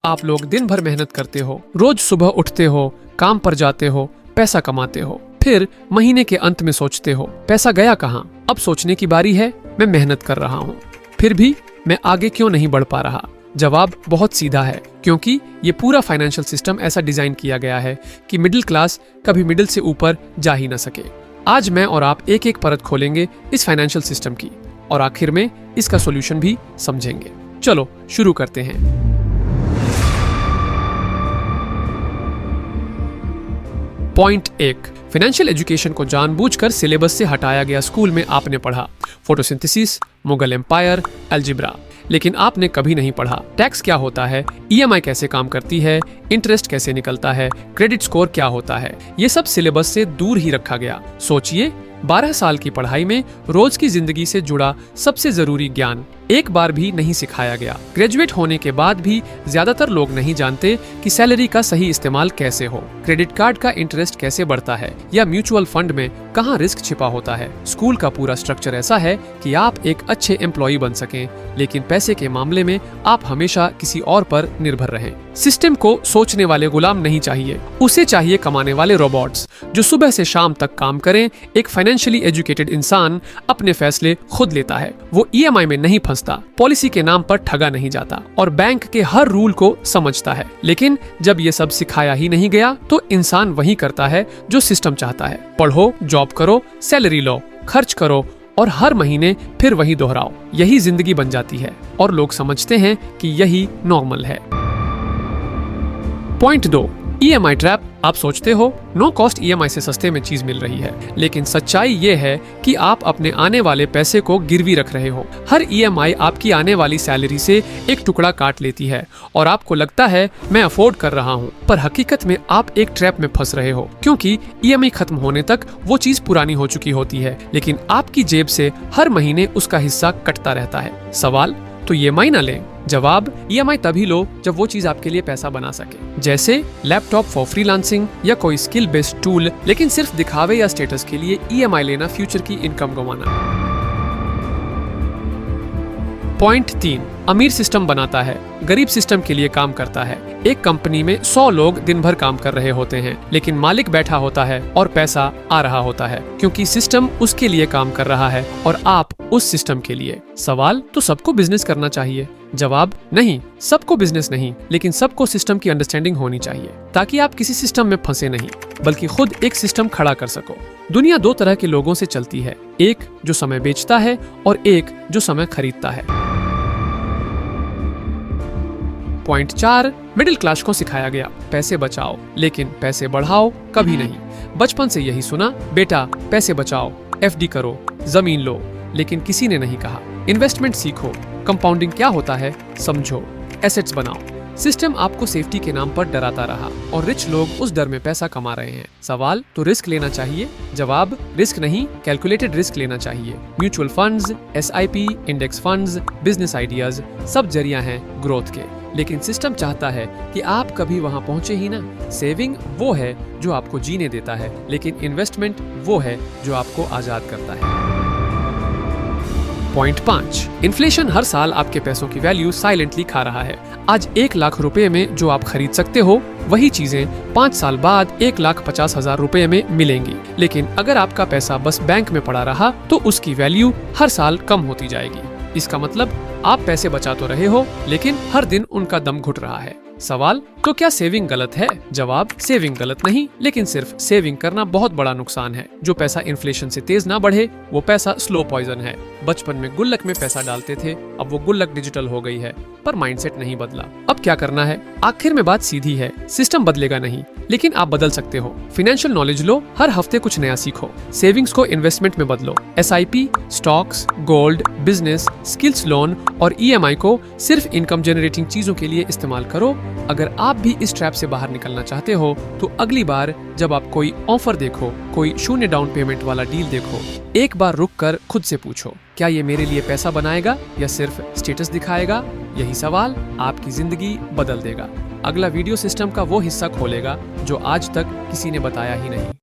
आप लोग दिन भर मेहनत करते हो, रोज सुबह उठते हो, काम पर जाते हो, पैसा कमाते हो, फिर महीने के अंत में सोचते हो पैसा गया कहाँ। अब सोचने की बारी है, मैं मेहनत कर रहा हूँ, फिर भी मैं आगे क्यों नहीं बढ़ पा रहा। जवाब बहुत सीधा है, क्योंकि ये पूरा फाइनेंशियल सिस्टम ऐसा डिजाइन किया गया है कि मिडिल क्लास कभी मिडिल से ऊपर जा ही ना सके। आज मैं और आप एक एक परत खोलेंगे इस फाइनेंशियल सिस्टम की और आखिर में इसका सॉल्यूशन भी समझेंगे। चलो शुरू करते हैं। पॉइंट 1, फाइनेंशियल एजुकेशन को जानबूझकर सिलेबस से हटाया गया। स्कूल में आपने पढ़ा फोटोसिंथेसिस, मुगल एम्पायर, अलजेब्रा, लेकिन आपने कभी नहीं पढ़ा टैक्स क्या होता है, ईएमआई कैसे काम करती है, इंटरेस्ट कैसे निकलता है, क्रेडिट स्कोर क्या होता है। ये सब सिलेबस से दूर ही रखा गया। सोचिए, 12 साल की पढ़ाई में रोज की जिंदगी से जुड़ा सबसे जरूरी ज्ञान एक बार भी नहीं सिखाया गया। ग्रेजुएट होने के बाद भी ज्यादातर लोग नहीं जानते कि सैलरी का सही इस्तेमाल कैसे हो, क्रेडिट कार्ड का इंटरेस्ट कैसे बढ़ता है, या म्यूचुअल फंड में कहाँ रिस्क छिपा होता है। स्कूल का पूरा स्ट्रक्चर ऐसा है कि आप एक अच्छे एम्प्लॉय बन सकें, लेकिन पैसे के मामले में आप हमेशा किसी और पर निर्भर रहें। सिस्टम को सोचने वाले गुलाम नहीं चाहिए, उसे चाहिए कमाने वाले रोबोट्स जो सुबह से शाम तक काम करें। एक फाइनेंशियली एजुकेटेड इंसान अपने फैसले खुद लेता है, वो ईएमआई में नहीं फंसता, पॉलिसी के नाम पर ठगा नहीं जाता और बैंक के हर रूल को समझता है। लेकिन जब ये सब सिखाया ही नहीं गया तो इंसान वही करता है जो सिस्टम चाहता है। पढ़ो, जॉब करो, सैलरी लो, खर्च करो और हर महीने फिर वही दोहराओ। यही जिंदगी बन जाती है और लोग समझते हैं कि यही नॉर्मल है। Point 2, EMI trap. आप सोचते हो नो कॉस्ट ईएमआई से सस्ते में चीज मिल रही है, लेकिन सच्चाई ये है कि आप अपने आने वाले पैसे को गिरवी रख रहे हो। हर ईएमआई आपकी आने वाली सैलरी से एक टुकड़ा काट लेती है और आपको लगता है मैं अफोर्ड कर रहा हूँ, पर हकीकत में आप एक ट्रैप में फंस रहे हो, क्योंकि ईएमआई खत्म होने तक वो चीज पुरानी हो चुकी होती है, लेकिन आपकी जेब से हर महीने उसका हिस्सा कटता रहता है। सवाल, तो ईएमआई ना लें? जवाब, ईएमआई तभी लो जब वो चीज आपके लिए पैसा बना सके, जैसे लैपटॉप फॉर फ्रीलांसिंग या कोई स्किल बेस्ड टूल। लेकिन सिर्फ दिखावे या स्टेटस के लिए ईएमआई लेना फ्यूचर की इनकम गंवाना। पॉइंट 3, अमीर सिस्टम बनाता है, गरीब सिस्टम के लिए काम करता है। एक कंपनी में 100 लोग दिन भर काम कर रहे होते हैं, लेकिन मालिक बैठा होता है और पैसा आ रहा होता है, क्योंकि सिस्टम उसके लिए काम कर रहा है और आप उस सिस्टम के लिए। सवाल, तो सबको बिजनेस करना चाहिए? जवाब, नहीं, सबको बिजनेस नहीं, लेकिन सबको सिस्टम की अंडरस्टैंडिंग होनी चाहिए, ताकि आप किसी सिस्टम में फंसे नहीं, बल्कि खुद एक सिस्टम खड़ा कर सको। दुनिया 2 तरह के लोगों से चलती है, एक जो समय बेचता है और एक जो समय खरीदता है। पॉइंट 4, मिडिल क्लास को सिखाया गया पैसे बचाओ, लेकिन पैसे बढ़ाओ कभी नहीं। बचपन से यही सुना, बेटा पैसे बचाओ, एफडी करो, जमीन लो, लेकिन किसी ने नहीं कहा इन्वेस्टमेंट सीखो, कंपाउंडिंग क्या होता है समझो, एसेट्स बनाओ। सिस्टम आपको सेफ्टी के नाम पर डराता रहा और रिच लोग उस डर में पैसा कमा रहे हैं। सवाल, तो रिस्क लेना चाहिए? जवाब, रिस्क नहीं, कैलकुलेटेड रिस्क लेना चाहिए। Mutual funds, SIP, index funds, business ideas सब जरिया हैं ग्रोथ के, लेकिन सिस्टम चाहता है कि आप कभी वहां पहुंचे ही ना। सेविंग वो है जो आपको जीने देता है, लेकिन इन्वेस्टमेंट वो है जो आपको आजाद करता है। पॉइंट 5, इन्फ्लेशन हर साल आपके पैसों की वैल्यू साइलेंटली खा रहा है। आज 1 लाख रुपए में जो आप खरीद सकते हो, वही चीजें 5 साल बाद 1,50,000 रुपए में मिलेंगी। लेकिन अगर आपका पैसा बस बैंक में पड़ा रहा तो उसकी वैल्यू हर साल कम होती जाएगी। इसका मतलब आप पैसे बचा तो रहे हो, लेकिन हर दिन उनका दम घुट रहा है। सवाल, तो क्या सेविंग गलत है? जवाब, सेविंग गलत नहीं, लेकिन सिर्फ सेविंग करना बहुत बड़ा नुकसान है। जो पैसा इन्फ्लेशन से तेज ना बढ़े, वो पैसा स्लो पॉइजन है। बचपन में गुल्लक में पैसा डालते थे, अब वो गुल्लक डिजिटल हो गई है, पर माइंडसेट नहीं बदला। अब क्या करना है? आखिर में बात सीधी है, सिस्टम बदलेगा नहीं, लेकिन आप बदल सकते हो। फाइनेंशियल नॉलेज लो, हर हफ्ते कुछ नया सीखो, सेविंग्स को इन्वेस्टमेंट में बदलो। SIP, stocks, gold, business, skills loan और ईएमआई को सिर्फ इनकम जनरेटिंग चीजों के लिए इस्तेमाल करो। अगर आप भी इस ट्रैप से बाहर निकलना चाहते हो तो अगली बार जब आप कोई ऑफर देखो, कोई 0 डाउन पेमेंट वाला डील देखो, एक बार रुक कर खुद से पूछो, क्या ये मेरे लिए पैसा बनाएगा या सिर्फ स्टेटस दिखाएगा? यही सवाल आपकी जिंदगी बदल देगा। अगला वीडियो सिस्टम का वो हिस्सा खोलेगा जो आज तक किसी ने बताया ही नहीं।